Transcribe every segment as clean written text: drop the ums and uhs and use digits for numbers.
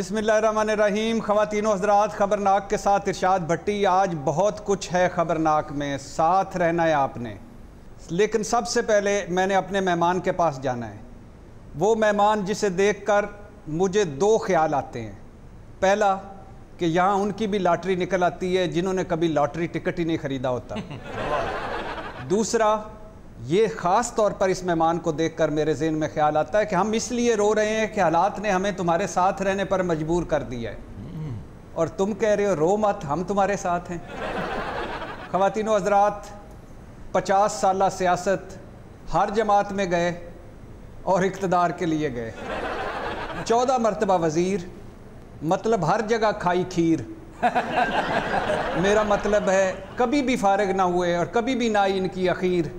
بسم اللہ الرحمن الرحیم۔ خواتین و حضرات، خبرناک کے ساتھ ارشاد بھٹی۔ آج بہت کچھ ہے خبرناک میں، ساتھ رہنا ہے آپ نے، لیکن سب سے پہلے میں نے اپنے مہمان کے پاس جانا ہے۔ وہ مہمان جسے دیکھ کر مجھے دو خیال آتے ہیں۔ پہلا کہ یہاں ان کی بھی لاٹری نکل آتی ہے جنہوں نے کبھی لاٹری ٹکٹ ہی نہیں خریدا ہوتا۔ دوسرا، یہ خاص طور پر اس مہمان کو دیکھ کر میرے ذہن میں خیال آتا ہے کہ ہم اس لیے رو رہے ہیں کہ حالات نے ہمیں تمہارے ساتھ رہنے پر مجبور کر دیا ہے، اور تم کہہ رہے ہو رو مت، ہم تمہارے ساتھ ہیں۔ خواتین و حضرات، 50 سالہ سیاست، ہر جماعت میں گئے اور اقتدار کے لیے گئے، 14 مرتبہ وزیر، مطلب ہر جگہ کھائی کھیر۔ میرا مطلب ہے کبھی بھی فارغ نہ ہوئے اور کبھی بھی نہ آئی ان کی اخیر۔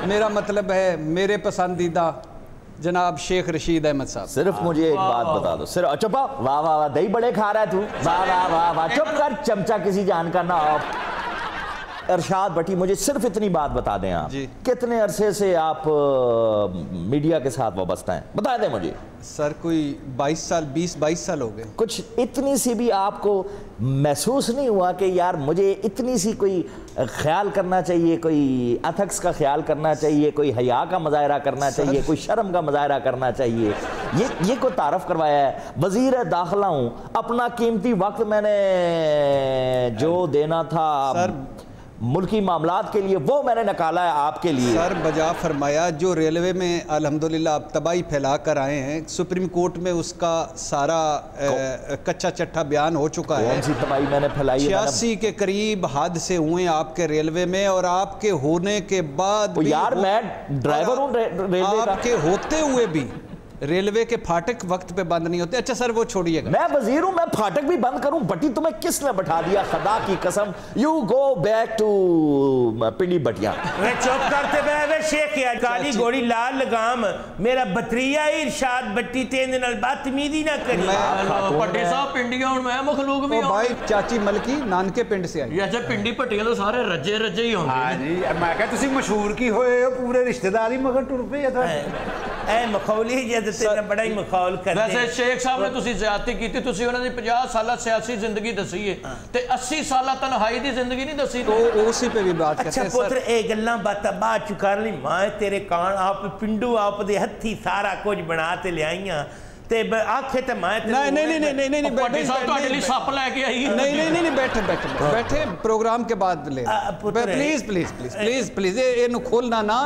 میرا مطلب ہے میرے پسندیدہ جناب شیخ رشید احمد صاحب۔ صرف مجھے ایک بات بتا دو، صرف چپا، واہ واہ واہ، دہی بڑے کھا رہا ہے تو، واہ واہ واہ واہ، چپ کر، چمچہ کسی جان کا نہ ہو۔ ارشاد بھٹی، مجھے صرف اتنی بات بتا دیں آپ، کتنے عرصے سے آپ میڈیا کے ساتھ وابستہ ہیں؟ بتا دیں مجھے۔ سر کوئی 20-22 سال ہو گئے۔ کچھ اتنی سی بھی آپ کو محسوس نہیں ہوا کہ یار مجھے اتنی سی کوئی خیال کرنا چاہیے، کوئی ایتھکس کا خیال کرنا چاہیے، کوئی حیا کا مظاہرہ کرنا چاہیے، کوئی شرم کا مظاہرہ کرنا چاہیے؟ یہ کو تعارف کروایا ہے۔ وزیر داخلہ ہوں، اپنا قیمتی وقت میں نے جو دینا تھا ملکی معاملات کے لیے وہ میں نے نکالا ہے آپ کے لیے۔ سر بجا فرمایا، جو ریلوے میں الحمدللہ آپ تباہی پھیلا کر آئے ہیں، سپریم کورٹ میں اس کا سارا کچا چٹھا بیان ہو چکا ہے۔ کون سی تباہی میں نے پھیلائی ہے؟ 86 کے قریب حادثے ہوئے آپ کے ریلوے میں، اور آپ کے ہونے کے بعد بھی، یار میں ڈرائیور ہوں ریلوے کا، آپ کے ہوتے ہوئے بھی ریلوے کے پھاٹک وقت پہ بند نہیں ہوتے۔ اچھا سر وہ چھوڑیے گا، میں وزیر ہوں، میں پھاٹک بھی بند کروں؟ بٹی تمہیں کس نے بٹھا دیا؟ خدا کی قسم، you go back to Pindi بٹیاں۔ چپ کرتے بے شیخ یار، کالی گوڑی لال لگام، میرا بطریہ ارشاد بٹی تین نال بدتمیزی نہ کری۔ پٹی صاحب پنڈیاں ہوں، میں مخلوق بھی ہوں بھائی۔ چاچی ملکی نانکے پنڈ سے آئی۔ یہ پنڈی پٹیاں تو سارے رجے رجے ہی ہوں گے جی۔ میں کہا تسی مشہور کی ہوئے ہو، پورے رشتہ داری مگر ٹر پہ ہے تھا۔ اے مخولی جد تینا بڑا ہی مخول کر دے۔ ویسے شیخ صاحب نے تسی زیادتی کی تھی، تسی انہوں نے 50 سالہ سیاسی زندگی دسی ہے تے 80 سالہ تنہائی دی زندگی نہیں دسی۔ تو اسی پہ بھی بات کرتے ہیں اچھا پوتر، اے گلاں باتاں بعد چکار لی، ماں تیرے کان آپ پنڈو آپ دے ہتھی سارا کچھ بنا تے لے آئیاں تے آنکھیں تے ماں تے نہیں پٹی صاحب تو اڈلی ساپ لے کے آئی۔ نہیں بیٹھے پروگرام کے بعد لے، پلیز یہ کھولنا نہ،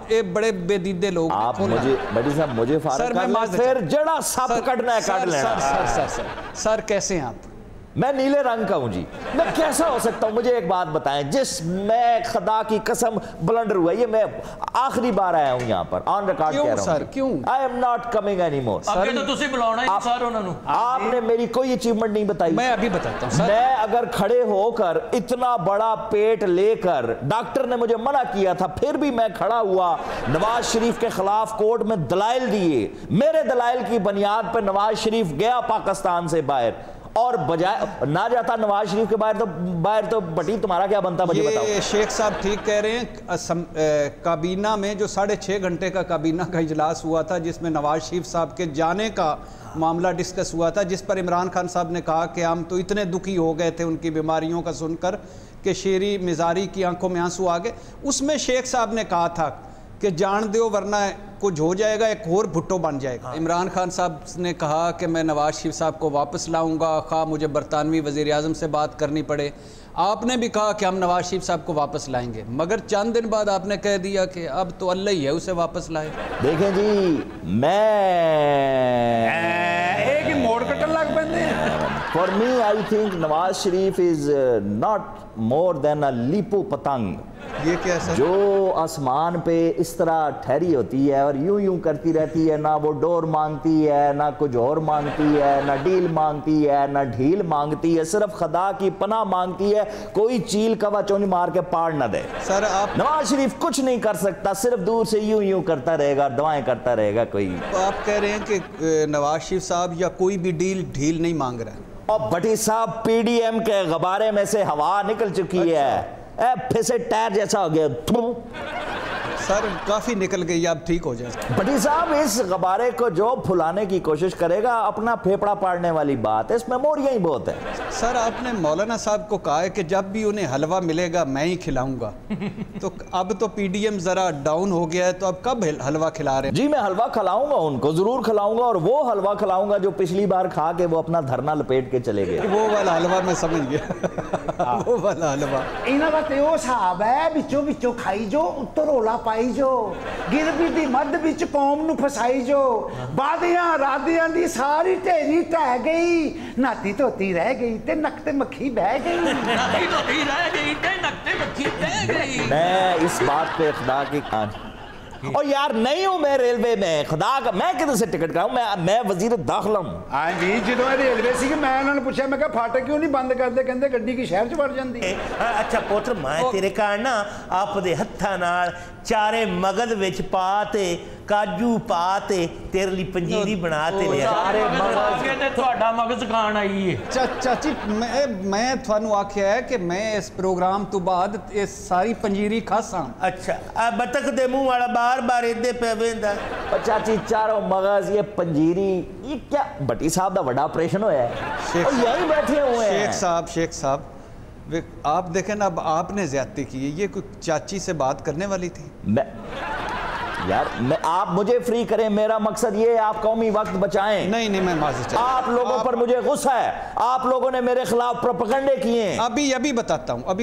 یہ بڑے بے دیدے لوگ۔ آپ مجھے بڑی صاحب مجھے فارغ کر لیں، پھر جڑا سپ کٹنا ہے کٹ لینا۔ سر کیسے ہیں آپ؟ میں نیلے رنگ کا ہوں جی، میں کیسا ہو سکتا ہوں؟ مجھے ایک بات بتائیں، جس میں خدا کی قسم بلنڈر ہوا، یہ میں آخری بار آیا ہوں یہاں پر، آن ریکارڈ کہہ رہا ہوں سر، کیوں؟ I am not coming anymore۔ ابھی تو تسی بلاؤنا ہی سار انہوں نے۔ آپ نے میری کوئی اچیومنٹ نہیں بتائی۔ میں ابھی بتاتا ہوں۔ میں اگر کھڑے ہو کر اتنا بڑا پیٹ لے کر، ڈاکٹر نے مجھے منع کیا تھا، پھر بھی میں کھڑا ہوا، نواز شریف کے خلاف کورٹ میں دلائل دیے، میرے دلائل کی بنیاد پر نواز شریف گیا پاکستان سے باہر، اور بجائے نہ جاتا نواز شریف کے باہر تو بٹی تمہارا کیا بنتا؟ مجھے بتاؤ۔ یہ شیخ صاحب ٹھیک کہہ رہے ہیں۔ کابینہ میں جو 6.5 گھنٹے کا کابینہ کا اجلاس ہوا تھا، جس میں نواز شریف صاحب کے جانے کا معاملہ ڈسکس ہوا تھا، جس پر عمران خان صاحب نے کہا کہ ہم تو اتنے دکھی ہو گئے تھے ان کی بیماریوں کا سن کر کہ شیری مزاری کی آنکھوں میں آنسو آ گئے۔ اس میں شیخ صاحب نے کہا تھا کہ جان دیو ورنہ کچھ ہو جائے گا، ایک اور بھٹو بن جائے گا۔ عمران خان صاحب نے کہا کہ میں نواز شریف صاحب کو واپس لاؤں گا، خواہ مجھے برطانوی وزیر اعظم سے بات کرنی پڑے۔ آپ نے بھی کہا کہ ہم نواز شریف صاحب کو واپس لائیں گے، مگر چند دن بعد آپ نے کہہ دیا کہ اب تو اللہ ہی ہے اسے واپس لائے۔ دیکھیں جی، میں ایک ہی موڑ کٹن لگ پہنے ہیں۔ For me, I think Nawaz Sharif is not more than a لیپو پتنگ۔ یہ کیا سر؟ جو آسمان پہ اس طرح ٹھہری ہوتی ہے اور یوں یوں کرتی رہتی ہے، نہ وہ ڈور مانگتی ہے، نہ کچھ اور مانگتی ہے، نہ ڈیل مانگتی ہے، نہ ڈھیل مانگتی ہے، صرف خدا کی پناہ مانگتی ہے، کوئی چیل کوا چونی مار کے پاڑ نہ دے۔ سر آپ نواز شریف کچھ نہیں کر سکتا، صرف دور سے یوں یوں کرتا رہے گا، دعائیں کرتا رہے گا۔ کوئی آپ کہہ رہے ہیں کہ نواز شریف صاحب یا کوئی بھی ڈھیل نہیں مانگ رہا ہے؟ اور بٹی صاحب پی ڈی ایم کے غبارے میں سے ہوا نکل چکی ہے، پھر سے ٹائر جیسا ہو گیا۔ सर काफ़ी निकल गई, अब ठीक हो जाए। भट्टी साहब इस गबारे को जो फुलाने की कोशिश करेगा अपना फेफड़ा पाड़ने वाली बात है, इसमें मोरियां ही बहुत है। सर आपने मौलाना साहब को कहा है कि जब भी उन्हें हलवा मिलेगा मैं ही खिलाऊंगा। तो अब तो पीडीएम ज़रा डाउन हो गया है, तो अब कब हलवा खिला रहे हैं? जी मैं हलवा खिलाऊंगा, उनको ज़रूर खिलाऊंगा, और वो हलवा खिलाऊंगा जो पिछली बार खा के वो अपना धरना लपेट के चले गए। वो वाला हलवा मैं समझ गया। वो वाला हलवा ਇਹਨਾਂ ਦਾ ਤੇ ਉਹ ਹਿਸਾਬ ਹੈ, ਵਿੱਚੋਂ ਵਿੱਚੋਂ ਖਾਈ ਜੋ, ਉੱਤੋਂ ਰੋਲਾ ਪਾਈ ਜੋ, ਗਿਰਬੀ ਦੀ ਮੱਧ ਵਿੱਚ ਕੌਮ ਨੂੰ ਫਸਾਈ ਜੋ, ਬਾਦੀਆਂ ਰਾਦੀਆਂ ਦੀ ਸਾਰੀ ਢੇਰੀ ਢਹਿ ਗਈ, ਨਾਤੀ ਧੋਤੀ ਰਹਿ ਗਈ ਤੇ ਨੱਕ ਤੇ ਮੱਖੀ ਬਹਿ ਗਈ। नाती धोती रह गई ते नक्ते मक्खी बह गई। मैं इस बात पे खुदा की और यार नहीं हूं मैं रेलवे में, खुदा का मैं किधर से टिकट कराऊं, मैं वजीर दाखिला हूं। हाँ जी, ਜਦੋਂ ਇਹ ਰੇਲਵੇ ਸੀ ਮੈਂ ਉਹਨਾਂ ਨੂੰ ਪੁੱਛਿਆ, ਮੈਂ ਕਿਹਾ ਫਾਟਕ ਕਿਉਂ ਨਹੀਂ ਬੰਦ ਕਰਦੇ, ਕਹਿੰਦੇ ਗੱਡੀ ਕੀ ਸ਼ਹਿਰ 'ਚ ਵੜ ਜਾਂਦੀ ਹੈ। ਅੱਛਾ ਪੁੱਤਰ ਮੈਂ ਤੇਰੇ ਘਰ ਨਾ ਆਪਦੇ ਹੱਥਾਂ ਨਾਲ ਚਾਰੇ ਮਗਦ ਵਿੱਚ ਪਾ ਤੇ ਕਾਜੂ ਪਾ ਤੇ ਤੇਰੇ ਲਈ ਪੰਜੀਰੀ ਬਣਾ ਤੇ ਲਿਆ। सारे मगज के ते ਤੁਹਾਡਾ ਮਗਜ਼ ਖਾਣ ਆਈ ਏ। चाची मैं ਤੁਹਾਨੂੰ ਆਖਿਆ ਹੈ ਕਿ ਮੈਂ ਇਸ ਪ੍ਰੋਗਰਾਮ ਤੋਂ ਬਾਅਦ ਇਹ ਸਾਰੀ ਪੰਜੀਰੀ ਖਾਸਾਂ। ਅੱਛਾ ਆ ਬਤਖ ਦੇ ਮੂੰਹ ਵਾਲਾ ਬਾਰ-ਬਾਰ ਇੱਦੇ ਪੈ ਵੇਂਦਾ। और चाची चारों मगज ये पंजीरी, ये क्या भट्टी साहब का बड़ा ऑपरेशन होया है और यहीं बैठे हुए हैं। शेख साहब आप देखें ना, अब आपने ज्यादती की है, ये कोई चाची से बात करने वाली थी? यार आप मुझे फ्री करें, मेरा मकसद ये है आप कौमी वक्त बचाएं। नहीं मैं माजूर चाहता हूं। आप लोगों पर मुझे गुस्सा है, आप लोगों ने मेरे खिलाफ प्रोपेगेंडे किए हैं। अभी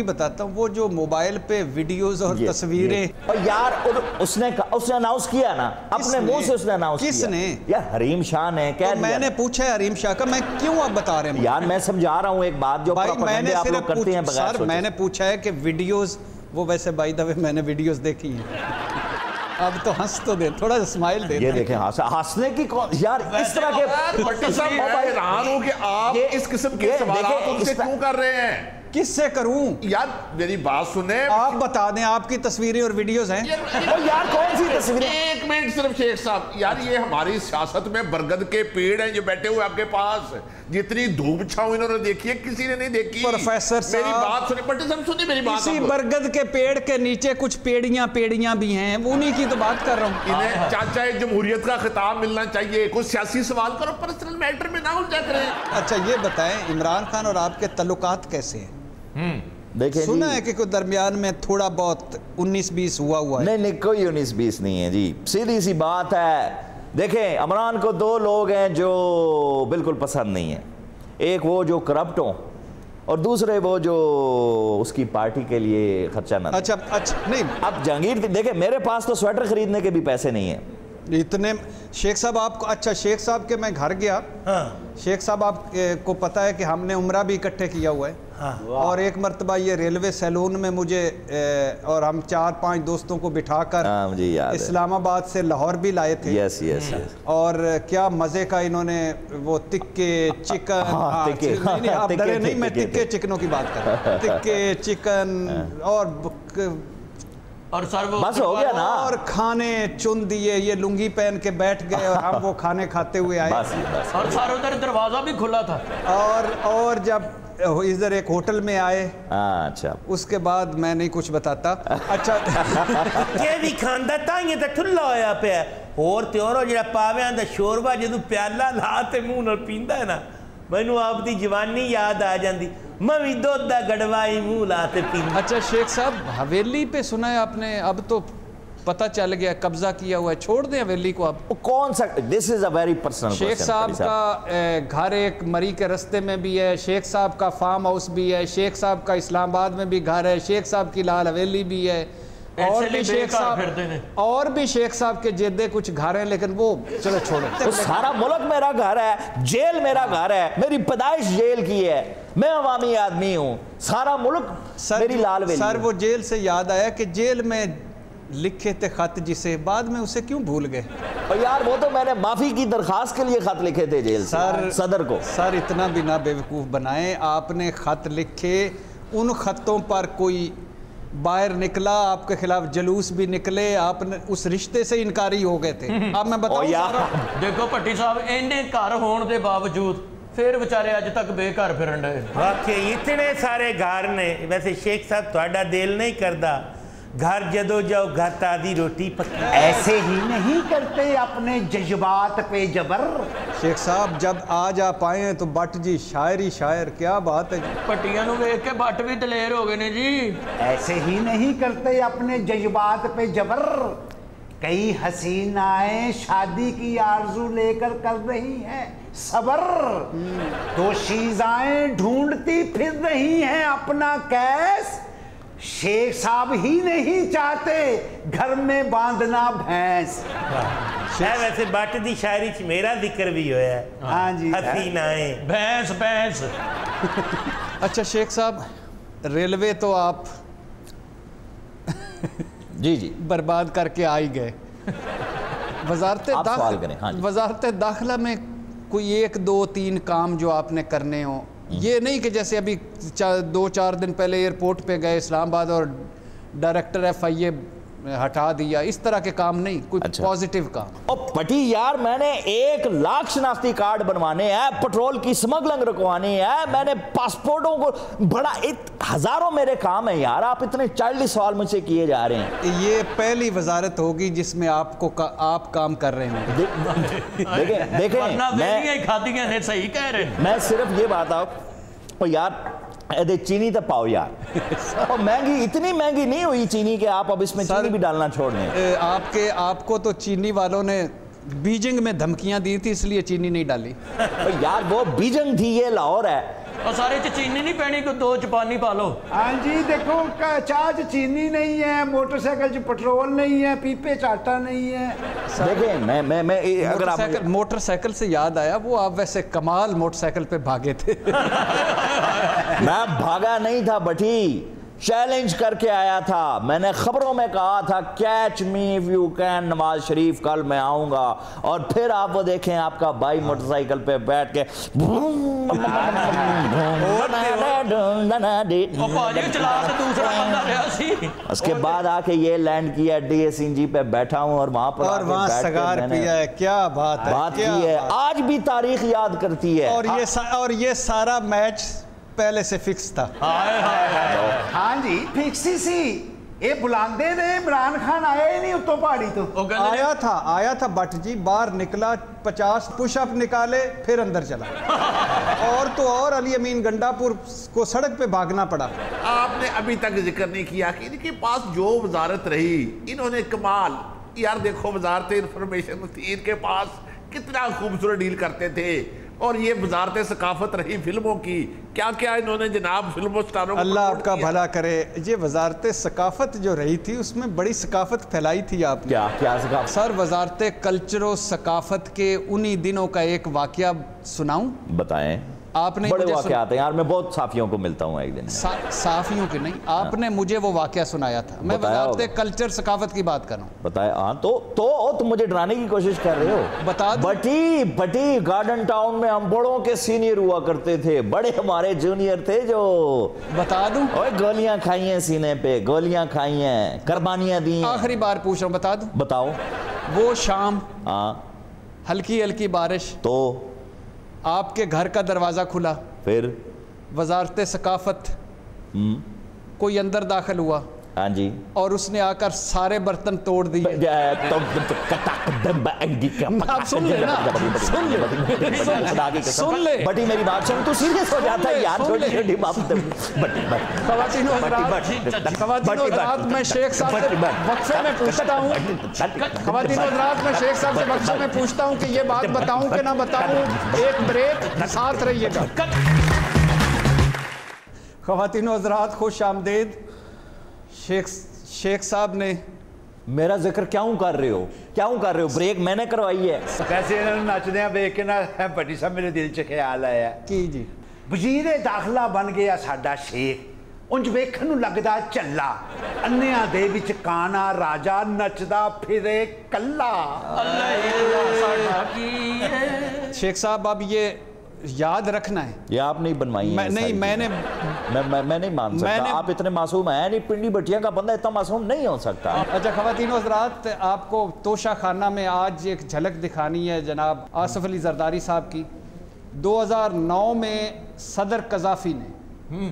बताता हूं वो जो मोबाइल पे वीडियोस और तस्वीरें। और यार उसने अनाउंस किया ना, अपने मुंह से उसने अनाउंस किया। किसने? यार हरीम शाह ने कह दिया। मैंने पूछा है हरीम शाह का, मैं क्यों आप बता रहे हैं? यार मैं समझा रहा हूं एक बात जो प्रोपेगेंडे आप लोग करते हैं बगैर सोचे। मैंने पूछा है कि वीडियोस, वो वैसे बाय द वे मैंने वीडियोस देखी हैं। अब तो हंस तो दे, थोड़ा स्माइल दे। ये देखें हंसने की कौन यार इस तरह के। भट्टी साहब मैं हैरान हूं कि आप इस किस्म के सवाल उनसे क्यों कर रहे हैं? किससे करूं? यार मेरी बात सुने, आप बता दें आपकी तस्वीरें और वीडियोस हैं। यार कौन सी तस्वीरें? एक मिनट सिर्फ शेख साहब, यार ये हमारी सियासत में बरगद के पेड़ हैं जो बैठे हुए आपके पास, जितनी धूप छाऊं इन्होंने देखी है, किसी ने नहीं देखी। प्रोफेसर साहब मेरी बात सुनिए, भट्टी साहब सुनिए मेरी बात। इसी बरगद के पेड़ के नीचे कुछ पेड़ियां भी हैं, उन्हीं की तो बात कर रहा हूं। इन्हें चाचा जमहूरियत का खिताब मिलना चाहिए, कुछ सियासी सवाल करो, पर्सनल मैटर में ना उलझा करें। अच्छा ये बताएं, इमरान खान और आपके तल्लुकात कैसे हैं? देखिए सुना है कि कोई दरमियान में थोड़ा बहुत 19-20 हुआ है? नहीं कोई 19-20 नहीं है जी, सीधी सी बात है। देखें इमरान को दो लोग हैं जो बिल्कुल पसंद नहीं है, एक वो जो करप्ट हो और दूसरे वो जो उसकी पार्टी के लिए खर्चा ना। अच्छा नहीं, अब जहांगीर देखें मेरे पास तो स्वेटर खरीदने के भी पैसे नहीं है इतने। शेख साहब आपको, अच्छा शेख साहब के मैं घर गया। हाँ। शेख साहब आपको पता है कि हमने उम्रा भी इकट्ठे किया हुआ है। हाँ। और एक मरतबा ये रेलवे सैलून में मुझे और हम 4-5 दोस्तों को बिठाकर मुझे याद इस्लामाबाद से लाहौर भी लाए थे। यस और क्या मज़े का इन्होंने वो तिक्के चिकन, आप डरे नहीं, मैं तिक्के चिकनों की बात कर रहा हूँ। तिक्के चिकन और सर वो बस हो गया ना, और खाने चुन दिए, ये लुंगी पहन के बैठ गए और हम वो खाने खाते हुए आए। बस। और सर उधर दरवाजा भी खुला था। और जब इधर एक होटल में आए, अच्छा उसके बाद मैं नहीं कुछ बताता। अच्छा ये भी खांदा ताइए ते ठुल्ला होया पिया होर ते और जेड़ा पावियां दा शोरबा जदों प्याला ला ते मुंह नाल पींदा है ना, मैनू आपदी जवानी याद आ जांदी, मैं भी दुध दा गड़वाई मुंह ला ते पींदा। अच्छा शेख साहब, हवेली पे सुना है आपने, अब तो पता चल गया कब्जा किया हुआ है, छोड़ दें हवेली को आप? कौन सा? This is a very personal. Sheikh साहब का घर एक मरी के रास्ते में भी है, शेख साहब का फार्म हाउस भी है, शेख साहब का इस्लामाबाद में भी घर है, शेख साहब की लाल हवेली भी है, और भी शेख साहब के जेदे कुछ घर हैं, लेकिन वो चलो छोड़ो। तो सारा मुल्क मेरा घर है, जेल मेरा घर है, मेरी पैदाइश जेल की है, मैं अवामी आदमी हूँ, सारा मुल्क मेरी लाल हवेली। सर वो जेल से याद आया कि जेल में लिखे थे खत जिसे, बाद में उसे क्यों भूल गए? और यार वो तो मैंने माफी की दरखास्त के लिए खत लिखे थे जेल से सदर को। सर इतना भी ना बेवकूफ़ बनाए, आपने खत लिखे, उन खतों पर कोई बाहर निकला, आपके खिलाफ जलूस भी निकले, आपने उस रिश्ते से इनकारी हो गए थे। अब मैं बताऊं देखो भट्टी साहब, इन्ने घर होने के बावजूद फिर बेचारे अज तक बेघर फिरन डे। वाकई इतने सारे घर ने। वैसे शेख साहब तुहाडा दिल नहीं करदा گھر جدو جاؤ گھر تادی روٹی پکی. ایسے ہی نہیں کرتے اپنے جذبات پہ جبر. شیخ صاحب جب آج آپ آئے ہیں تو بٹ جی شاعری شاعر, کیا بات ہے جی. پٹیاں نو ویکھ کے بٹ بھی دلیر ہو گئے نے جی. ایسے ہی نہیں کرتے اپنے جذبات پہ جبر. کئی حسینائیں شادی کی آرزو لے کر رہی ہیں صبر. تو شیزائیں ڈھونڈتی پھر رہی ہیں اپنا کیس. شیخ صاحب ہی نہیں چاہتے گھر میں باندھنا بھینس. ویسے بٹ دی شاعری چ میرا ذکر بھی ہویا ہے. ہاں جی حسینائیں بھینس بھینس. اچھا شیخ صاحب ریلوے تو آپ جی جی برباد کر کے آ ہی گئے. وزارت داخلہ میں کوئی 1 2 3 کام جو آپ نے کرنے ہوں, یہ نہیں کہ جیسے ابھی 2-4 دن پہلے ایئرپورٹ پہ گئے اسلام آباد اور ڈائریکٹر FIA ہٹا دیا, اس طرح کے کام نہیں, کوئی پازیٹیو کام. اور پٹی یار میں نے 1 لاکھ شناختی کارڈ بنوانے ہیں, پٹرول کی سمگلنگ رکوانی ہے, میں نے پاسپورٹوں کو بڑا ہزاروں میرے کام ہیں یار. آپ اتنے چائلڈ سوال مجھ سے کیے جا رہے ہیں. یہ پہلی وزارت ہوگی جس میں آپ کام کر رہے ہیں. دیکھیں صحیح کہہ رہے ہیں. میں صرف یہ بات آپ یار چینی تو پاؤ یار. اور مہنگی اتنی مہنگی نہیں ہوئی چینی کہ آپ اب اس میں چینی بھی ڈالنا چھوڑ دیں. آپ کو تو چینی والوں نے بیجنگ میں دھمکیاں دی تھی اس لیے چینی نہیں ڈالی. یار وہ بیجنگ تھی, یہ لاہور ہے. اور سارے چینی نہیں پینی کو 2 چپانی پالو. ہاں جی دیکھو چاچ چینی نہیں ہے, موٹر سائیکل چ پٹرول نہیں ہے, پیپے چاٹا نہیں ہے. دیکھیں میں اگر موٹر سائیکل سے یاد آیا, وہ آپ ویسے کمال موٹر سائیکل پہ بھاگے تھے. میں بھاگا نہیں تھا بٹھی, چیلنج کر کے آیا تھا. میں نے خبروں میں کہا تھا catch me if you can Nawaz Sharif, کل میں آؤں گا. اور پھر آپ وہ دیکھیں آپ کا بھائی موٹر سائیکل پہ بیٹھ کے اس کے بعد آ کے یہ لینڈ کیا DSNG پہ بیٹھا ہوں اور وہاں پر سگار پیا ہے. کیا بات ہے, بات کی ہے. آج بھی تاریخ یاد کرتی ہے. اور یہ سارا میچ پہلے سے فکس تھا. ہاں جی فکس ہی سی. یہ بلاندے نے عمران خان آیا ہی نہیں اتوں پہاڑی تو. آیا تھا بٹ جی, باہر نکلا 50 پش اپ نکالے پھر اندر چلا. اور تو اور علی امین گنڈا پور کو سڑک پہ بھاگنا پڑا. آپ نے ابھی تک ذکر نہیں کیا کہ ان کے پاس جو وزارت رہی انہوں نے کمال. یار دیکھو وزارت انفارمیشن تھی, ان کے پاس کتنا خوبصورت ڈیل کرتے تھے. اور یہ وزارت ثقافت رہی فلموں کی, کیا کیا انہوں نے جناب فلموں سٹاروں کو. اللہ آپ کا بھلا کرے. یہ وزارت ثقافت جو رہی تھی اس میں بڑی ثقافت پھیلائی تھی آپ نے. کیا ثقافت سر؟ وزارت کلچر و ثقافت کے انہی دنوں کا ایک واقعہ سناؤں؟ بتائیں. آپ نے بڑے واقعات ہیں یار, میں بہت صحافیوں کو ملتا ہوں ایک دن. صحافیوں کے نہیں, آپ نے مجھے وہ واقعہ سنایا تھا. میں وزارت کلچر ثقافت کی بات کر رہا ہوں. بتائیں. ہاں تو تم مجھے ڈرانے کی کوشش کر رہے ہو. بتا دو. بٹی گارڈن ٹاؤن میں ہم بڑوں کے سینئر ہوا کرتے تھے, بڑے ہمارے جونیئر تھے جو. بتا دوں. اوے گولیاں کھائی ہیں سینے پہ, گولیاں کھائی ہیں, قربانیاں دی ہیں. آخری بار پوچھ رہا ہوں, بتا دوں. بتاؤ. وہ شام ہاں ہلکی ہلکی بارش, تو آپ کے گھر کا دروازہ کھلا, پھر وزارت ثقافت کوئی اندر داخل ہوا. ہاں جی. اور اس نے آ کر سارے برتن توڑ دیے. آپ سن لے نا, سن لے. بٹی میری بات سن, تو سیریس ہو جاتا ہے یار. خواتین و حضرات میں شیخ صاحب سے وقفے میں پوچھتا ہوں, خواتین و حضرات میں شیخ صاحب سے وقفے میں پوچھتا ہوں کہ یہ بات بتاؤں کہ نہ بتاؤں. ایک بریک, ساتھ رہیے گا. خواتین و حضرات خوش آمدید. شیخ صاحب نے میرا ذکر کیوں کر رہے ہو؟ بریک میں نے کروائی ہے. ویسے انہوں نے نچدے دیکھ کے نا بٹی صاحب میرے دل چ خیال آیا کی جی, وزیر داخلہ بن گیا ساڈا شیخ. انج ویکھن نوں لگدا چلا, انیاں دے وچ کانا راجا نچدا پھرے کلا. شیخ صاحب اب یہ یاد رکھنا ہے, یہ آپ نہیں بنوائی ہیں. نہیں, میں نہیں مان سکتا. آپ اتنے معصوم ہیں نہیں, پنڈی بٹیا کا بندہ اتنا معصوم نہیں ہو سکتا. اچھا خواتین و حضرات, آپ کو توشہ خانہ میں آج ایک جھلک دکھانی ہے جناب آصف علی زرداری صاحب کی. 2009 میں صدر قذافی نے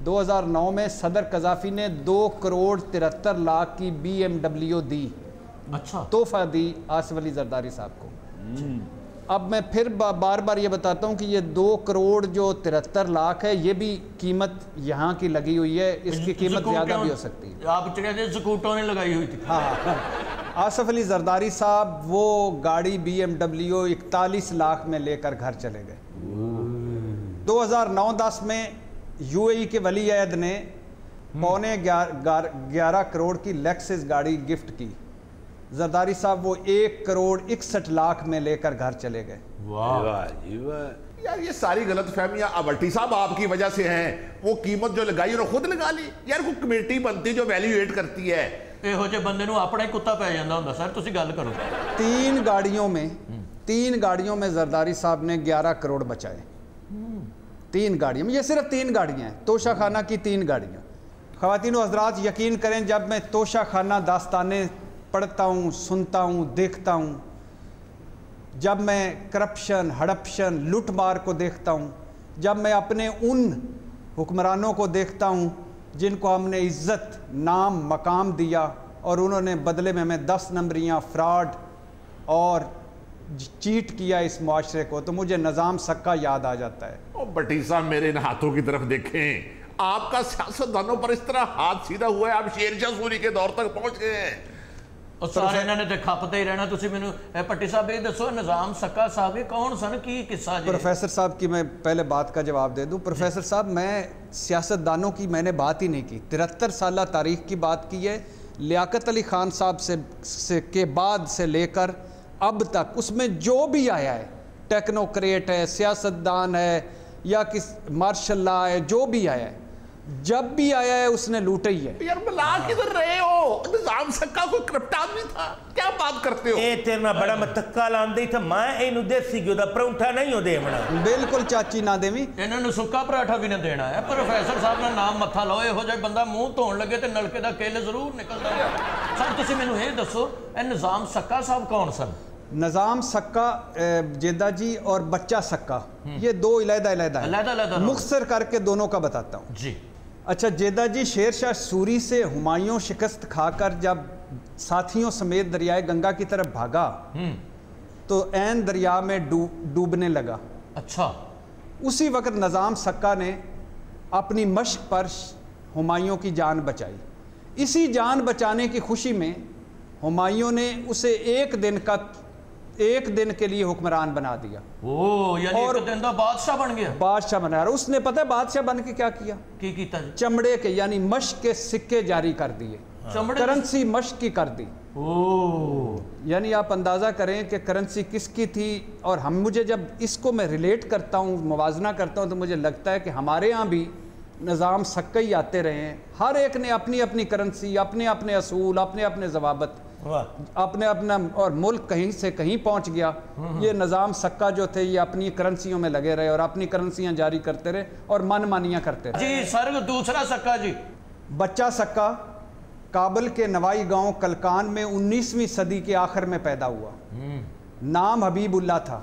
2009 में सदर कज़ाफ़ी ने 2,73,00,000 की BMW दी, अच्छा तोहफा दी आसिफ अली जरदारी साहब को। अब मैं फिर बार बार ये बताता हूँ कि ये 2,73,00,000 है, ये भी कीमत यहाँ की लगी हुई है, इसकी कीमत ज़्यादा भी हो सकती है। आप स्कूटों ने लगाई हुई थी। हाँ, आसिफ अली जरदारी साहब वो गाड़ी BMW 41 लाख में लेकर घर चले गए। 2009-10 में UAE के वली अहद ने 11 करोड़ की लेक्सिस गाड़ी गिफ्ट की। जरदारी साहब वो 1,61,00,000 में लेकर घर चले गए। यार ये सारी गलत फहमियां अब भट्टी साहब आपकी वजह से हैं। वो कीमत जो लगाई उन्होंने खुद लगा ली। यार कोई कमेटी बनती जो वैल्यूएट करती है। ਇਹੋ ਜਿਹੇ ਬੰਦੇ ਨੂੰ ਆਪਣਾ ਹੀ ਕੁੱਤਾ ਪੈ ਜਾਂਦਾ ਹੁੰਦਾ सर, ਤੁਸੀਂ ਗੱਲ करो। 3 गाड़ियों में जरदारी साहब ने 11 करोड़ बचाए। 3 गाड़ियों में, ये सिर्फ 3 गाड़ियां हैं, तोशा खाना की 3 गाड़ियां। ख़वातीन व हज़रात यकीन करें, जब मैं तोशा खाना दास्तानें पढ़ता हूँ, सुनता हूँ, देखता हूँ, जब मैं करप्शन, हड़प्शन, लूट मार को देखता हूँ, जब मैं अपने उन हुक्मरानों को देखता हूँ जिनको हमने इज़्ज़त, नाम, मकाम दिया और उन्होंने बदले में हमें 10 नंबरियाँ, फ्रॉड और चीट किया इस मुआशरे को, तो मुझे निज़ाम सक्का याद आ जाता है। ओ भट्टी साहब मेरे इन हाथों की तरफ देखें। आपका सियासतदानों पर इस तरह हाथ सीधा हुआ है, आप शेरशाह सूरी के दौर तक पहुंच गए हैं। ਉਹ ਸਾਰੇ ਇਹਨਾਂ ਨੇ ਤੇ ਖੱਪਦੇ ਹੀ ਰਹਿਣਾ। ਤੁਸੀਂ ਮੈਨੂੰ ਭੱਟੀ ਸਾਹਿਬ ਇਹ ਦੱਸੋ, ਨਿਜ਼ਾਮ सक्का साहब ये कौन सन, की किस्सा जी? प्रोफेसर साहब की मैं पहले बात का जवाब दे दूं। प्रोफेसर साहब, मैं सियासतदानों की मैंने बात ही नहीं की, 73 साल तारीख की बात की है। लियाकत अली खान साहब से के बाद से लेकर अब तक उसमें जो भी आया है, टेक्नोक्रेट है, सियासतदान है या किस मार्शल लॉ है, जो भी आया है, जब भी आया है उसने लूटे ही है। यार मिला किधर रहे हो? निजाम सक्का कोई करप्ट आदमी था, क्या बात करते हो? ए तेरे ना बड़ा मतक्का लांदे था, मैं इनु देसी घ्यो दा परौंठा नहीं हो देवना। बिल्कुल चाची ना देवी, ਇਹਨਾਂ ਨੂੰ ਸੁੱਕਾ ਪਰਾਠਾ ਵੀ ਨਾ ਦੇਣਾ ਹੈ। ਪ੍ਰੋਫੈਸਰ ਸਾਹਿਬ ਦਾ ਨਾਮ ਮੱਥਾ ਲਾਓ, ਇਹੋ ਜਿਹਾ ਬੰਦਾ ਮੂੰਹ ਧੋਣ ਲੱਗੇ ਤੇ ਨਲਕੇ ਦਾ ਕਿੱਲ ਜ਼ਰੂਰ ਨਿਕਲਦਾ ਹੈ। ਸਰ ਤੁਸੀਂ ਮੈਨੂੰ ਇਹ ਦੱਸੋ, ਇਹ ਨਿਜ਼ਾਮ सक्का ਸਾਹਿਬ ਕੌਣ ਸਨ? निज़ाम सक्का, जेदा जी और बच्चा सक्का, ये 2 अलग-अलग अलग-अलग मुख्तसर करके दोनों का बताता हूँ जी। अच्छा, जेदा जी शेरशाह सूरी से हुमायूं शिकस्त खाकर जब साथियों समेत दरियाए गंगा की तरफ भागा तो ऐन दरिया में डूबने लगा। अच्छा, उसी वक्त निज़ाम सक्का ने अपनी मश्क पर हुमायूं की जान बचाई। इसी जान बचाने की खुशी में हुमायूं ने उसे एक दिन के लिए हुक्मरान बना दिया। ओ यानी और एक दिन दा बादशाह बन गया। बादशाह बना। उसने पता है बादशाह बन के क्या किया? की कीता जी? चमड़े के यानी मश्क के सिक्के जारी कर दिए, चमड़े करेंसी मश्क की कर दी। ओ यानी आप अंदाज़ा करें कि करेंसी किसकी थी। और मुझे जब इसको मैं रिलेट करता हूँ, मुवाजना करता हूँ, तो मुझे लगता है कि हमारे यहाँ भी निज़ाम सक्का ही आते रहे हैं। हर एक ने अपनी अपनी करेंसी, अपने अपने असूल, अपने अपने ज़वाबत, अपने अपना, और मुल्क कहीं से कहीं पहुंच गया। ये निज़ाम सक्का जो थे ये अपनी करेंसियों में लगे रहे और अपनी करेंसियां जारी करते रहे और मनमानियां करते रहे। जी सर, दूसरा सक्का जी, बच्चा सक्का काबुल के नवाई गांव कलकान में 19वीं सदी के आखिर में पैदा हुआ। नाम हबीबुल्ला था।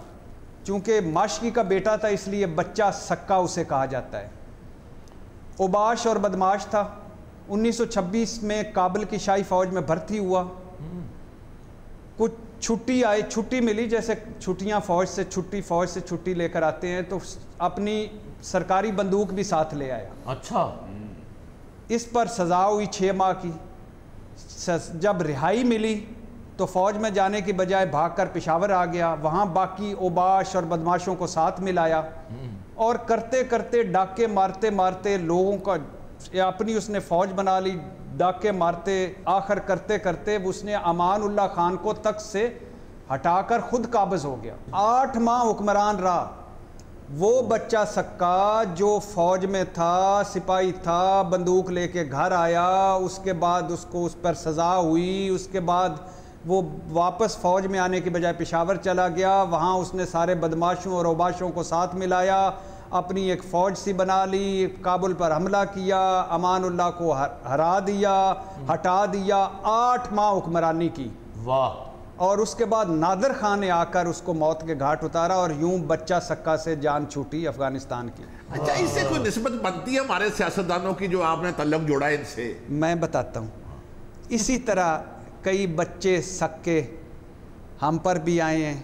चूंकि माशकी का बेटा था इसलिए बच्चा सक्का उसे कहा जाता है। उबाश और बदमाश था। 1926 में काबुल की शाही फौज में भर्ती हुआ। कुछ छुट्टी मिली, जैसे छुट्टियां फौज से छुट्टी लेकर आते हैं, तो अपनी सरकारी बंदूक भी साथ ले आया। अच्छा, इस पर सज़ा हुई 6 माह की। जब रिहाई मिली तो फौज में जाने की बजाय भागकर पेशावर आ गया। वहाँ बाकी ओबाश और बदमाशों को साथ मिलाया और करते करते डाके मारते मारते लोगों का अपनी उसने फौज बना ली। डाके मारते आखिर करते करते उसने अमानुल्लाह खान को तख्त से हटाकर खुद काबिज हो गया। 8 माह हुक्मरान रहा। वो बच्चा सक्का जो फौज में था, सिपाही था, बंदूक लेके घर आया, उसके बाद उसको उस पर सज़ा हुई। उसके बाद वो वापस फ़ौज में आने की बजाय पेशावर चला गया। वहाँ उसने सारे बदमाशों और ओबाशों को साथ मिलाया, अपनी एक फ़ौज सी बना ली, काबुल पर हमला किया, अमानुल्लाह को हरा दिया, हटा दिया। 8 माह हुक्मरानी की। वाह। اور اس کے بعد نادر خان نے آ کر اس کو موت کے گھاٹ اتارا اور یوں بچہ سکا سے جان چھوٹی افغانستان کی. اچھا اس سے کوئی نسبت بنتی ہے ہمارے سیاستدانوں کی جو آپ نے تعلق جوڑا ہے ان سے؟ میں بتاتا ہوں. اسی طرح کئی بچے سکے ہم پر بھی آئے ہیں,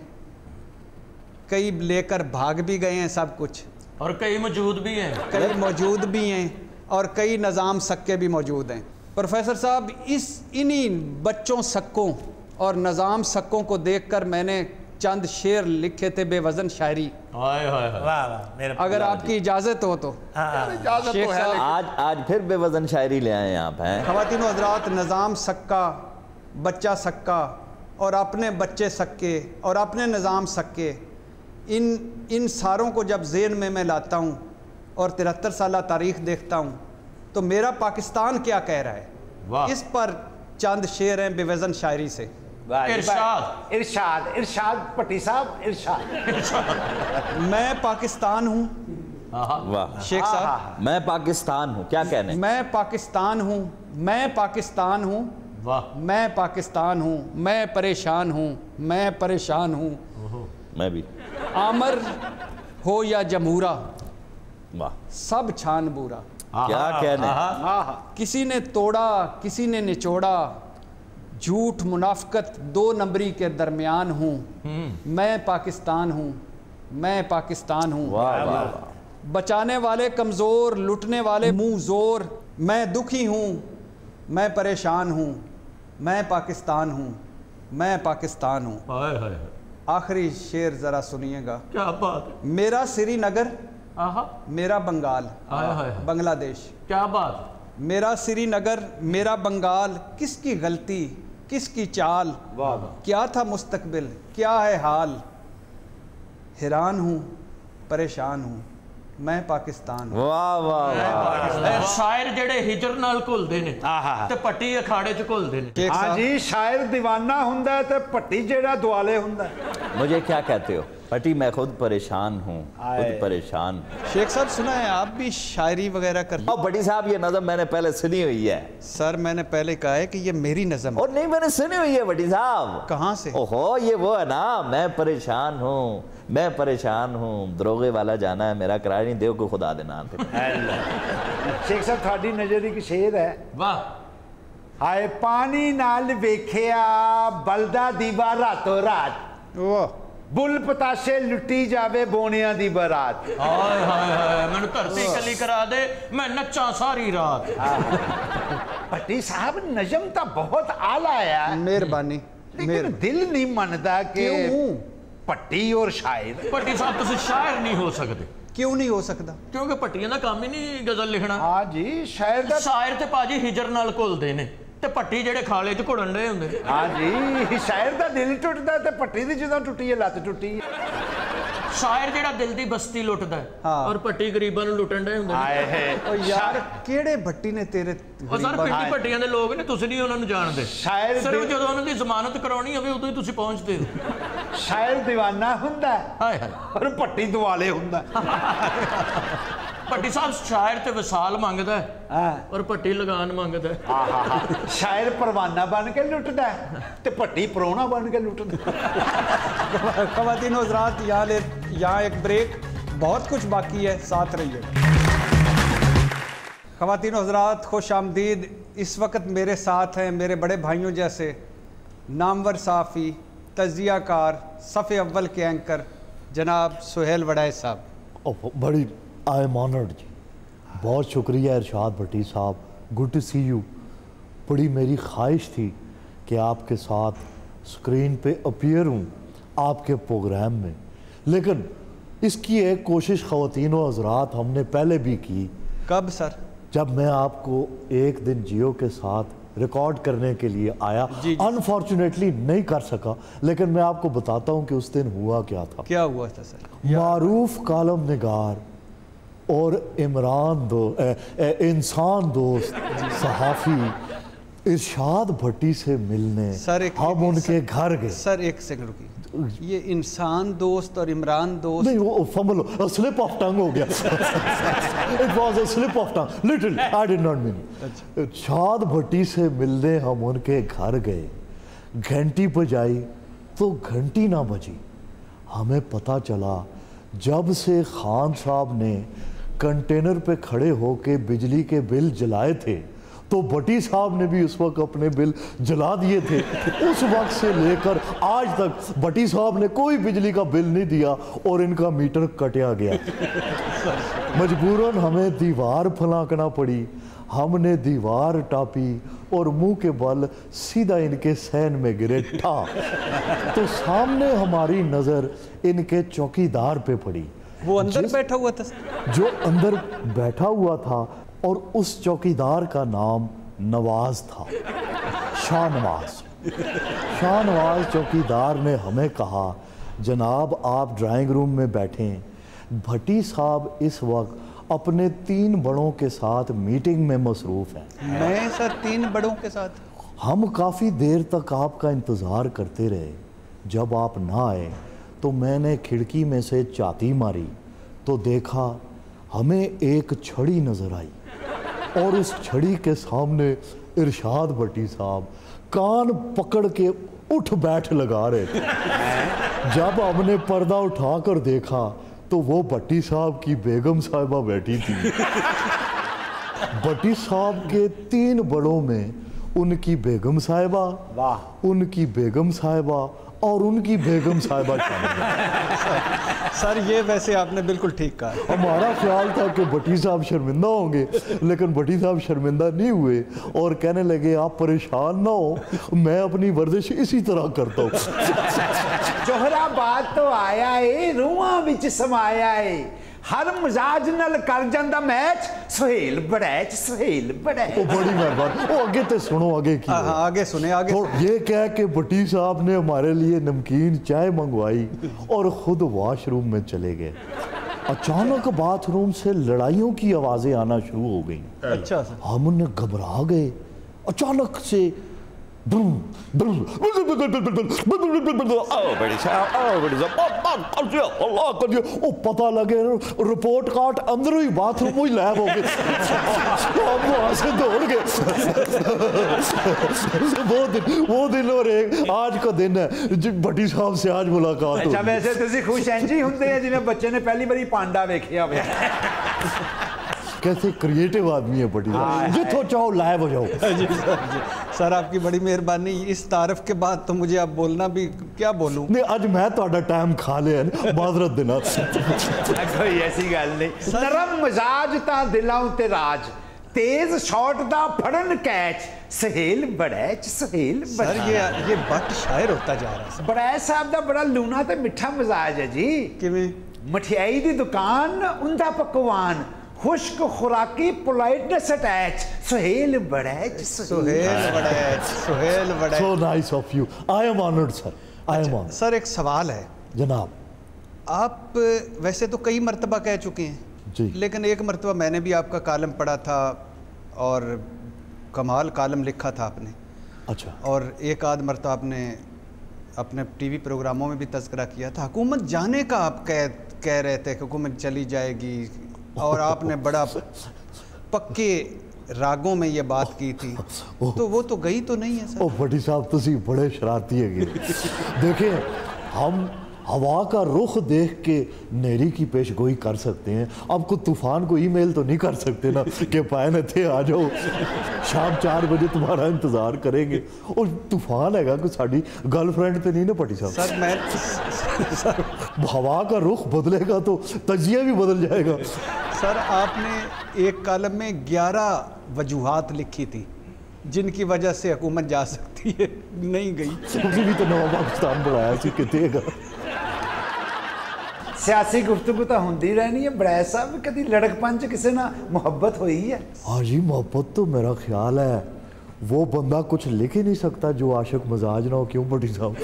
کئی لے کر بھاگ بھی گئے ہیں سب کچھ, اور کئی موجود بھی ہیں, کئی موجود بھی ہیں, اور کئی نظام سکے بھی موجود ہیں. پروفیسر صاحب انہی بچوں سکوں اور نظام سکوں کو دیکھ کر میں نے چند شعر لکھے تھے بے وزن شاعری. اگر آپ کی اجازت ہو تو. شیخ صاحب آج پھر بے وزن شاعری لے آئے آپ ہیں. خواتین و حضرات, نظام سکا, بچہ سکا, اور اپنے بچے سکے, اور اپنے نظام سکے, ان ساروں کو جب ذہن میں لاتا ہوں اور 73 سالہ تاریخ دیکھتا ہوں تو میرا پاکستان کیا کہہ رہا ہے, اس پر چند شعر ہیں بے وزن شاعری سے. ارشاد ارشاد ارشاد پٹی صاحب ارشاد. میں پاکستان ہوں. واہ شیخ صاحب, میں پاکستان ہوں, کیا کہنے؟ میں پاکستان ہوں, میں پاکستان ہوں, میں پاکستان ہوں, میں پریشان ہوں, میں پریشان ہوں, میں بھی. آمر ہو یا جمہورہ, واہ سب چھان بورا. کیا کہنے؟ کسی نے توڑا کسی نے نچوڑا, جھوٹ منافقت 2 نمبری کے درمیان ہوں, میں پاکستان ہوں, میں پاکستان ہوں. بچانے والے کمزور, لٹنے والے منہ زور, میں دکھی ہوں, میں پریشان ہوں, میں پاکستان ہوں, میں پاکستان ہوں. آخری شعر ذرا سنیے گا. کیا بات ہے. میرا سری نگر, میرا بنگال, بنگلہ دیش. کیا بات. میرا سری نگر, میرا بنگال, کس کی غلطی کس کی چال, کیا تھا مستقبل کیا ہے حال, حیران ہوں پریشان ہوں, میں پاکستان ہوں. واہ واہ. شاعر جڑے ہجر نال گھلدے نے تے پٹی اکھاڑے چ گھلدے نے. ہاں جی, شاعر دیوانہ ہوندا ہے تے پٹی جیڑا دوالے ہوندا ہے. مجھے کیا کہتے ہو پٹی, میں خود پریشان ہوں, خود پریشان. شیخ صاحب سنا ہے آپ بھی شاعری وغیرہ کرتے ہیں؟ بٹی صاحب یہ نظم میں نے پہلے سنی ہوئی ہے. سر میں نے پہلے کہا ہے کہ یہ میری نظم. اور نہیں, میں نے سنی ہوئی ہے بٹی صاحب. کہاں سے؟ اوہو, یہ وہ ہے نا, میں پریشان ہوں, میں پریشان ہوں, دروغے والا جانا ہے, میرا کرایہ نہیں دیو کو خدا دینا. شیخ صاحب تھوڑی نظر ایک شعر ہے. واہ. ہائے پانی نال ویکھیا بلدا دیوا راتو رات, بل پتاشے لٹی جاوے بونیاں دی برات. ہائے ہائے ہائے, میں دھرتی کلی کرا دے, میں نچاں ساری رات. پٹی صاحب نظم تا بہت اعلیٰ ہے, مہربانی. لیکن دل نہیں مندا کہ پٹی اور شاعر. پٹی صاحب تسی شاعر نہیں ہو سکتے. کیوں نہیں ہو سکتا؟ کیونکہ پٹیاں دا کام ہی نہیں غزل لکھنا. ہاں جی, شاعر تے پاجی ہجر نال گھلدے نے تے پٹی جڑے کھالے چ گھڑن رہے ہوندے. ہاں جی, شاعر دا دل ٹوٹدا تے پٹی دی جدوں ٹوٹی ہے لت ٹوٹی ہے. شاعر جڑا دل دی بستی لٹدا ہے اور پٹی غریباں نوں لٹن رہے ہوندے. ہائے ہے او یار کیڑے بھٹی نے تیرے او سر پٹی پٹیاں دے لوگ نے, تسی نہیں انہاں نوں جان دے. شاعر صرف جدوں انہاں دی ضمانت کرانی ہوے ادوں ہی تسی پہنچ دے ہو. شاعر دیوانہ ہوندا ہے ہائے ہائے, اور پٹی دوالے ہوندا ہے. پٹی صاحب شاعر تے وصال مانگدا ہے اور پٹی لگان مانگدا ہے. شاعر پروانہ بن کے لٹدا ہے تے پٹی پرونا بن کے لٹدا ہے. خواتین و حضرات, یہاں ایک بریک, بہت کچھ باقی ہے, ساتھ رہیے. خواتین و حضرات خوش آمدید. اس وقت میرے ساتھ ہیں میرے بڑے بھائیوں جیسے نامور صحافی, تجزیہ کار, صف اول کے اینکر جناب سہیل وڑائے صاحب. بڑی آئی ایم آنرڈ جی, بہت شکریہ ارشاد بھٹی صاحب, گڈ ٹو سی یو. بڑی میری خواہش تھی کہ آپ کے ساتھ سکرین پہ اپیئر ہوں آپ کے پروگرام میں, لیکن اس کی ایک کوشش خواتین و حضرات ہم نے پہلے بھی کی. کب سر؟ جب میں آپ کو ایک دن جیو کے ساتھ ریکارڈ کرنے کے لیے آیا. انفارچونیٹلی نہیں کر سکا, لیکن میں آپ کو بتاتا ہوں کہ اس دن ہوا کیا تھا. کیا ہوا تھا سر؟ معروف کالم نگار اور انسان دوست صحافی ارشاد بھٹی سے ملنے ہم ان کے گھر گئے. سر ایک سیکنڈ رکی, یہ انسان دوست اور عمران دوست نہیں, وہ فمبل سلپ آف ٹنگ ہو گیا. It was a slip of tongue, little, I did not mean it. ارشاد بھٹی سے ملنے ہم ان کے گھر گئے, گھنٹی بجائی, तो घंटी ना बजी। हमें पता चला जब से खान साहब ने कंटेनर पे खड़े होके बिजली के बिल जलाए थे तो भट्टी साहब ने भी उस वक्त अपने बिल जला दिए थे। उस वक्त से लेकर आज तक भट्टी साहब ने कोई बिजली का बिल नहीं दिया और इनका मीटर कटिया गया। मजबूरन हमें दीवार फलाकना पड़ी। हमने दीवार टापी और मुंह के बल सीधा इनके सहन में गिरे ठा। तो सामने हमारी नजर इनके चौकीदार पे पड़ी। वो अंदर बैठा हुआ था? जो अंदर बैठा हुआ था और उस चौकीदार का नाम नवाज था, शाहनवाज। शाहनवाज चौकीदार ने हमें कहा, जनाब आप ड्राइंग रूम में बैठें, भट्टी साहब इस वक्त अपने 3 बड़ों के साथ मीटिंग में मसरूफ हैं। मैं सर 3 बड़ों के साथ? हम काफ़ी देर तक आपका इंतज़ार करते रहे। जब आप ना आए तो मैंने खिड़की में से चाती मारी तो देखा हमें एक छड़ी नज़र आई और उस छड़ी के सामने इरशाद भट्टी साहब कान पकड़ के उठ बैठ लगा रहे थे। जब हमने पर्दा उठाकर देखा तो वो भट्टी साहब की बेगम साहिबा बैठी थी। भट्टी साहब के 3 बड़ों में उनकी बेगम साहिबा, उनकी बेगम साहिबा और उनकी बेगम साहिबा शामिल है। सर ये वैसे आपने बिल्कुल ठीक कहा। हमारा ख्याल था कि भट्टी साहब शर्मिंदा होंगे, लेकिन भट्टी साहब शर्मिंदा नहीं हुए और कहने लगे आप परेशान ना हो, मैं अपनी वर्जिश इसी तरह करता हूँ। जोहरा बात तो आया है, रूहां विच समाया है, हर मजाज नल कर जांदा मैच, सुहेल बड़ैच सुहेल बड़ैच। ओ बड़ी मेहरबानी। ओ आगे तो सुनो, आगे की आगे सुने आगे। तो ये कह के भट्टी साहब ने हमारे लिए नमकीन चाय मंगवाई और खुद वॉशरूम में चले गए। अचानक बाथरूम से लड़ाइयों की आवाजें आना शुरू हो गई। अच्छा। हमने घबरा गए। अचानक से पता लगे रिपोर्ट कार्ड अंदर ही बाथरूम ही लैब हो गए। हम वहां से दौड़ गए। वो दिन और एक आज का दिन है जी भट्टी साहब से आज मुलाकात। अच्छा वैसे तुसी खुश हैं जी हुंदे हैं जिवें बच्चे ने पहली बारी पांडा वेखिया होवे। कैसे क्रिएटिव आदमी है भट्टी साहब, जितो चाहो लाइव हो जाओ। जी सर आपकी बड़ी मेहरबानी। इस तारीफ के बाद तो मुझे अब बोलना भी क्या बोलूं। नहीं आज मैं ਤੁਹਾਡਾ टाइम खा लिया माजरत देना। कोई ऐसी गल नहीं। नरम मजाज ता दिलां ते राज, तेज शॉट दा फड़न कैच, सहेल बड़ैच सहेल सर ये बट शायर होता जा रहा है। बड़ैच साहब दा बड़ा लूना ते मिठा मजाज है जी। किवें? मठियाई दी दुकान उंदा पकवान, खुश्क खुराकी politeness attach, Suhail Baraich Suhail Baraich Suhail Baraich. So nice of you. I am honored sir. I am honored. Sir एक सवाल है जनाब। आप वैसे तो कई मर्तबा कह चुके हैं जी, लेकिन एक मर्तबा मैंने भी आपका कालम पढ़ा था और कमाल कालम लिखा था आपने। अच्छा। और एक आध मरतबा आपने अपने टीवी प्रोग्रामों में भी तज़किरा किया था। हुकूमत जाने का आप कह रहे थे कि हुकूमत चली जाएगी और आपने बड़ा पक्के रागों में ये बात की थी, तो वो तो गई तो नहीं है सर। ओ भट्टी साहब तुसी बड़े शरारती है। देखिए हम हवा का रुख देख के नेरी की पेशगोई कर सकते हैं, आपको तूफान को ईमेल तो नहीं कर सकते ना कि पायन थे आ जाओ शाम 4 बजे तुम्हारा इंतजार करेंगे। और तूफान है कि साड़ी गर्लफ्रेंड तो नहीं ना भट्टी साहब। सर मैं सर हवा का रुख बदलेगा तो तजिया भी बदल जाएगा। सर आपने एक कालम में 11 वजूहात लिखी थी जिनकी वजह से हुकूमत जा सकती है, नहीं गई। तुसी भी तो नवा पाकिस्तान बनाया सी कितने सियासी गुफ्तगू तो होंदी रहनी है। बड़ैच साहब कभी लड़क पंच किसी ना मुहब्बत हुई है? हाँ जी मोहब्बत तो मेरा ख्याल है वो बंदा कुछ लिख ही नहीं सकता जो आशिक मजाज ना हो। क्यों भट्टी साहब?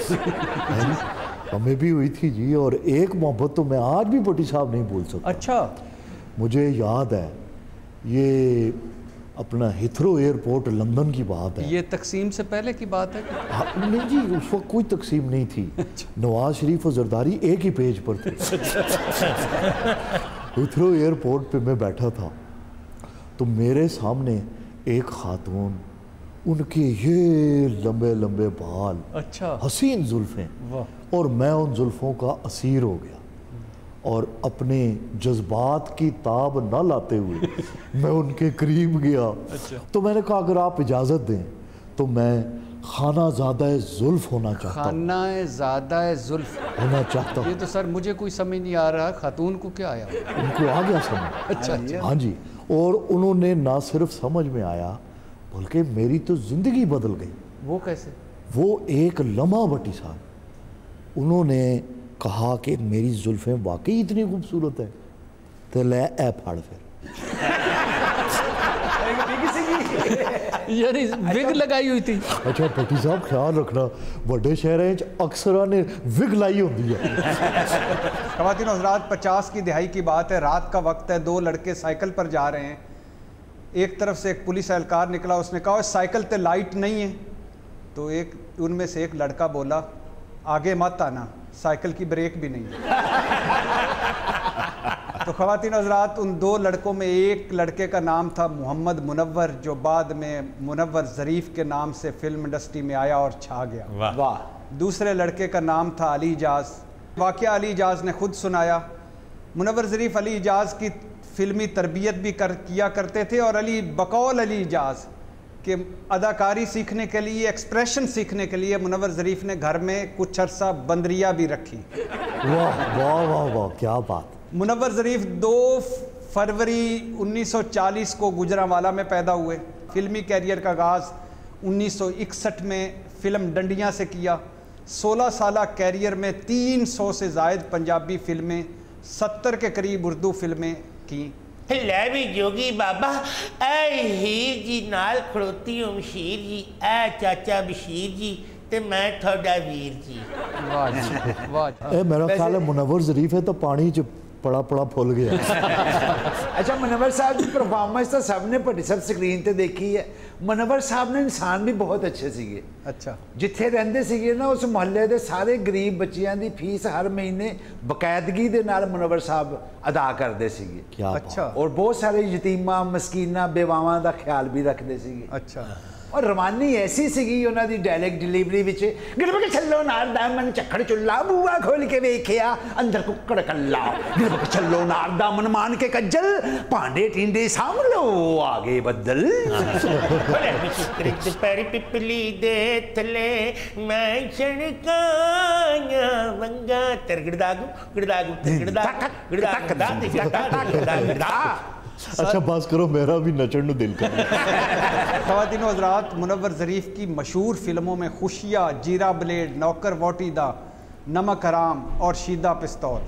हमें भी हुई थी जी, और एक मोहब्बत तो मैं आज भी भट्टी साहब नहीं भूल सकता। अच्छा। मुझे याद है ये अपना हिथरो एयरपोर्ट लंदन की बात है। ये तकसीम से पहले की बात है? हाँ, नहीं जी उस वक्त कोई तकसीम नहीं थी। नवाज शरीफ और जरदारी एक ही पेज पर थे। हिथरो एयरपोर्ट पे मैं बैठा था तो मेरे सामने एक खातून उनके ये लंबे लंबे बाल, अच्छा, हसीन जुल्फें, और मैं उन जुल्फों का असीर हो गया और अपने जज्बात की ताब न लाते हुए मैं उनके करीब गया। तो मैंने कहा अगर आप इजाज़त दें तो मैं खाना ज़्यादा जुल्फ होना चाहता हूँ। खाना ज़्यादा जुल्फ होना चाहता ये हूँ। तो सर मुझे कोई समझ नहीं आ रहा, खातून को क्या आया? उनको आ गया समझ। अच्छा, हाँ जी, और उन्होंने ना सिर्फ समझ में आया बल्कि मेरी तो ज़िंदगी बदल गई। वो कैसे? वो एक लम्हा भट्टी साहब, उन्होंने कहा कि मेरी जुल्फें वाकई इतनी खूबसूरत है तो ले ए फाड़ फिर। यानी विग लगाई हुई थी। अच्छा भट्टी साहब ख्याल रखना बड़े शहरों च अक्सर ने विग लाई होती है। ख़वातीन और हज़रात, 50 की दिहाई की बात है, रात का वक्त है, 2 लड़के साइकिल पर जा रहे हैं। एक तरफ से एक पुलिस एहलकार निकला, उसने कहा साइकिल पे लाइट नहीं है। तो एक उनमें से एक लड़का बोला आगे मत आना, साइकिल की ब्रेक भी नहीं है। तो ख़वातीन और हज़रात, उन 2 लड़कों में एक लड़के का नाम था मोहम्मद मुनव्वर, जो बाद में मुनव्वर ज़रीफ़ के नाम से फिल्म इंडस्ट्री में आया और छा गया। वाह। दूसरे लड़के का नाम था अली इजाज़। वाक़या अली इजाज़ ने खुद सुनाया। मुनव्वर ज़रीफ़ अली इजाज़ की फ़िल्मी तरबियत भी किया करते थे और बकौल अली इजाज़ कि अदाकारी सीखने के लिए, एक्सप्रेशन सीखने के लिए मुनव्वर ज़रीफ़ ने घर में कुछ अरसा बंदरिया भी रखी। वाह वाह वाह वाह, क्या बात। मुनव्वर ज़रीफ़ 2 फरवरी 1940 को गुजरांवाला में पैदा हुए। फ़िल्मी कैरियर का आगाज़ 1961 में फ़िल्म डंडियाँ से किया। 16 साला कैरियर में 300 से ज़ायद पंजाबी फ़िल्में, 70 के करीब उर्दू फ़िल्में की। ਲੈ ਵੀ ਜੋਗੀ ਬਾਬਾ ਐ ਹੀਰ ਜੀ ਨਾਲ ਖੜੋਤੀ ਹੋ ਮਸ਼ੀਰ ਜੀ, ਐ ਚਾਚਾ ਬਸ਼ੀਰ ਜੀ ਤੇ ਮੈਂ ਤੁਹਾਡਾ ਵੀਰ ਜੀ। वाह जी, वाह जी। ए, मेरा ख्याल है मुनव्वर ज़रीफ़ है तो पानी च पड़ा पड़ा फुल गया। अच्छा, मुनव्वर साहब की परफॉर्मेंस तो सब ने भट्टी साहब स्क्रीन ते देखी है। मुनव्वर साहब ने इंसान भी बहुत अच्छे ਸੀਗੇ। अच्छा, ਜਿੱਥੇ ਰਹਿੰਦੇ ਸੀਗੇ ਨਾ ਉਸ ਮੁਹੱਲੇ ਦੇ ਸਾਰੇ ਗਰੀਬ ਬੱਚਿਆਂ ਦੀ ਫੀਸ ਹਰ ਮਹੀਨੇ ਬਕਾਇਦਗੀ ਦੇ ਨਾਲ ਮੁਨੱਵਰ ਸਾਹਿਬ ਅਦਾ ਕਰਦੇ ਸੀਗੇ। क्या बात। अच्छा, ਔਰ ਬਹੁਤ ਸਾਰੇ ਯਤੀਮਾਂ ਮਸਕੀਨਾਂ ਬੇਵਾਵਾਂ ਦਾ ਖਿਆਲ ਵੀ ਰੱਖਦੇ ਸੀਗੇ। अच्छा। ਔਰ ਰਵਾਨੀ ਐਸੀ ਸੀਗੀ ਉਹਨਾਂ ਦੀ ਡਾਇਲੈਕਟ ਡਿਲੀਵਰੀ ਵਿੱਚ, ਗਿਰਬ ਕੇ ਛੱਲੋ ਨਾਰ ਦਾ ਮਨ ਝੱਖੜ ਚੁੱਲਾ, ਬੂਆ ਖੋਲ ਕੇ ਵੇਖਿਆ ਅੰਦਰ ਕੁੱਕੜ ਕੱਲਾ, ਗਿਰਬ ਕੇ ਛੱਲੋ ਨਾਰ ਦਾ ਮਨ ਮਾਨ ਕੇ ਕੱਜਲ, ਭਾਂਡੇ ਟਿੰਡੇ ਸਾਂਭ ਲਓ ਆਗੇ ਬੱਦਲ। ਬੜੇ ਵਿਚਿਤਰ ਦੁਪਹਿਰ ਪਿਪਲੀ ਦੇ ਥੱਲੇ ਮੈਂ ਛਣਕਾਇਆ ਵੰਗਾ ਤਰਗੜਦਾਗੂ ਗੜਦਾਗੂ ਤਰਗੜਦਾ ਗੜਦਾ। अच्छा बस करो, मेरा भी नचन नु दिल कर। ख़वातीन और हज़रात, मुनव्वर ज़रीफ़ की मशहूर फ़िल्मों में खुशिया, जीरा ब्लेड, नौकर वोटीदा, नमक हराम और शीदा पिस्तौल,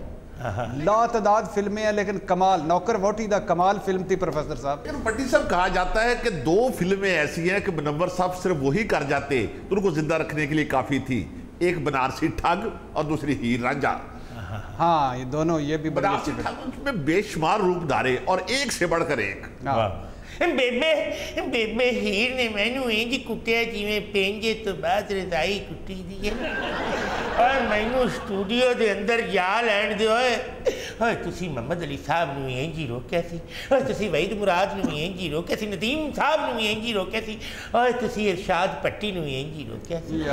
लातदाद फिल्में हैं लेकिन कमाल। नौकर वोटीदा कमाल फिल्म थी प्रोफेसर साहब। भट्टी साहब कहा जाता है कि 2 फिल्में ऐसी हैं कि मुनव्वर साहब सिर्फ वही कर जाते तो उनको जिंदा रखने के लिए काफ़ी थी। एक बनारसी ठग और दूसरी हीर रांझा। हाँ, ये दोनों, ये भी बड़ी अच्छी बनारसी ठग उसमें बेशुमार रूप धारे और एक से बढ़कर एक। ਬੇਬੇ ਹੀਰ ਨੇ ਮੈਨੂੰ ਇੰਜ ਕੁੱਟਿਆ ਜਿਵੇਂ ਪੈਂਜੇ ਤੋਂ ਬਾਅਦ ਰਜ਼ਾਈ ਕੁੱਟੀ ਦੀ ਹੈ। ਔਰ ਮੈਨੂੰ ਸਟੂਡੀਓ ਦੇ ਅੰਦਰ ਜਾ ਲੈਣ ਦਿਓ। ਓਏ ਤੁਸੀਂ ਮੁਹੰਮਦ ਅਲੀ ਸਾਹਿਬ ਨੂੰ ਇੰਜ ਹੀ ਰੋਕਿਆ ਸੀ, ਓਏ ਤੁਸੀਂ ਵਹੀਦ ਮੁਰਾਦ ਨੂੰ ਇੰਜ ਹੀ ਰੋਕਿਆ ਸੀ, ਨਦੀਮ ਸਾਹਿਬ ਨੂੰ ਇੰਜ ਹੀ ਰੋਕਿਆ ਸੀ, ਓਏ ਤੁਸੀਂ ਇਰਸ਼ਾਦ ਪੱਟੀ ਨੂੰ ਇੰਜ ਹੀ ਰੋਕਿਆ ਸੀ।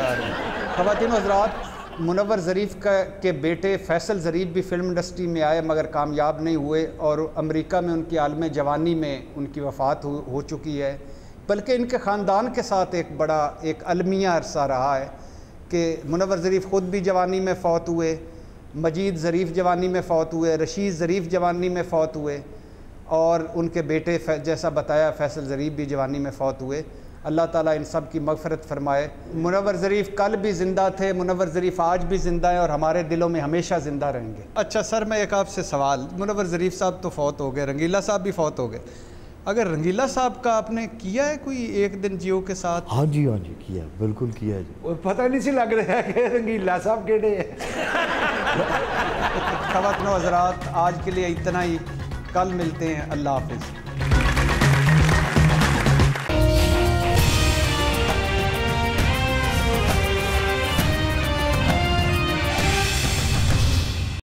ख़वातीन और हज़रात, मुनव्वर ज़रीफ़ के बेटे फैसल ज़रीफ़ भी फ़िल्म इंडस्ट्री में आए मगर कामयाब नहीं हुए और अमेरिका में उनकी आलम जवानी में उनकी वफ़ात हो चुकी है। बल्कि इनके ख़ानदान के साथ एक अलमिया अरसा रहा है कि मुनव्वर ज़रीफ़ ख़ुद भी जवानी में फ़ौत हुए, मजीद ज़रीफ़ जवानी में फ़ौत हुए, रशीद ज़रीफ़ जवानी में फ़ौत हुए और उनके बेटे जैसा बताया फैसल ज़रीफ़ भी जवानी में फ़ौत हुए। अल्लाह ताला इन सब की मग़फ़िरत फ़रमाए। मुनव्वर ज़रीफ़ कल भी ज़िंदा थे, मुनव्वर ज़रीफ़ आज भी ज़िंदा है और हमारे दिलों में हमेशा ज़िंदा रहेंगे। अच्छा सर, मैं एक आपसे सवाल, मुनव्वर ज़रीफ़ साहब तो फ़ौत हो गए, रंगीला साहब भी फ़ौत हो गए, अगर रंगीला साहब का आपने किया है कोई एक दिन जियो के साथ? हाँ जी किया, बिल्कुल किया है जी। और पता नहीं सी लग रहा है कि रंगीला साहब केड़े है। ख़वातीन और हज़रात, आज के लिए इतना ही, कल मिलते हैं, अल्लाह हाफ़िज़।